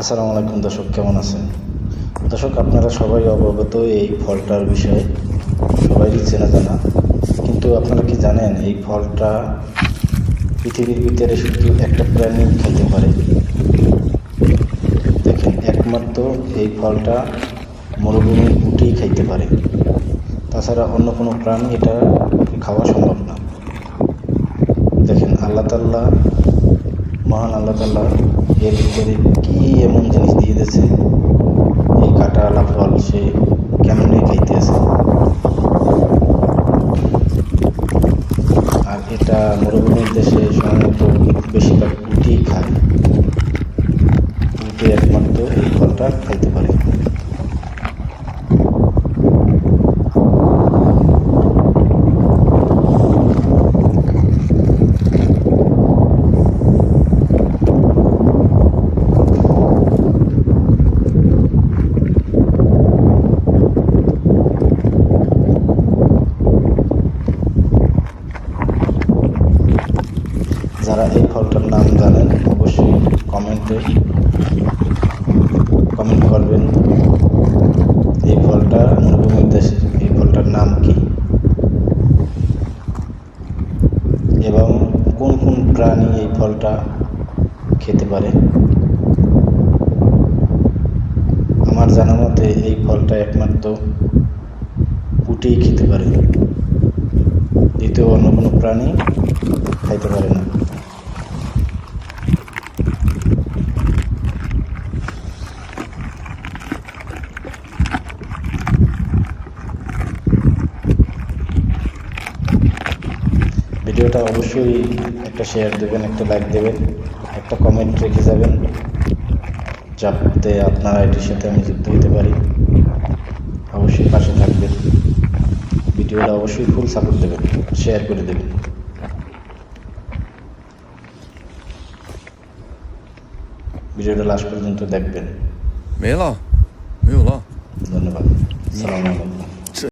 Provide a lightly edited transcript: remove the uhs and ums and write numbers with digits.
আসসালামু আলাইকুম দর্শক, কেমন আছেন? দর্শক, আপনারা সবাই অবগত এই ফলটার বিষয়ে, সবাইই চেনা জানা। কিন্তু আপনারা কি জানেন এই ফলটা পৃথিবীর ভিতরে শুধু একটা প্রাণী খেতে পারে? দেখেন, একমাত্র এই ফলটা মরুভূমির উটেই খাইতে পারে। তাছাড়া অন্য কোনো প্রাণী এটা খাওয়া সম্ভব না। দেখেন, আল্লাহ তাআলা, মহান আল্লাহ তাআলা এর ভিতরে কি এমন জিনিস দিয়ে দিয়েছে, এই কাঁটাওয়ালা ফল সে কেমনে খাইতেছে। আর এটা মরুভূমির দেশে সাধারণত বেশিরভাগ উটেই খায়। উটে একমাত্র এই ফলটা খাইতে পারে। যারা এই ফলটার নাম জানেন অবশ্যই কমেন্ট করবেন। এই ফলটা মরুভূমির দেশে এই ফলটার নাম কি এবং কোন কোন প্রাণী এই ফলটা খেতে পারে। আমার জানা মতে এই ফলটা একমাত্র উটেই খেতে পারে, দ্বিতীয় অন্য কোনো প্রাণী খাইতে পারে না। ভিডিওটা অবশ্যই একটা শেয়ার দেবেন, একটা লাইক দেবেন, একটা কমেন্ট রেখে যাবেন, যাতে আপনারা এটির সাথে আমি যুক্ত হতে পারি। অবশ্যই পাশে থাকবেন, ভিডিওটা অবশ্যই ফুল সাপোর্ট দেবেন, শেয়ার করে দেবেন। ভিডিওটা লাস্ট পর্যন্ত দেখবেন।没了，没有了。ধন্যবাদ। আসসালামু আলাইকুম।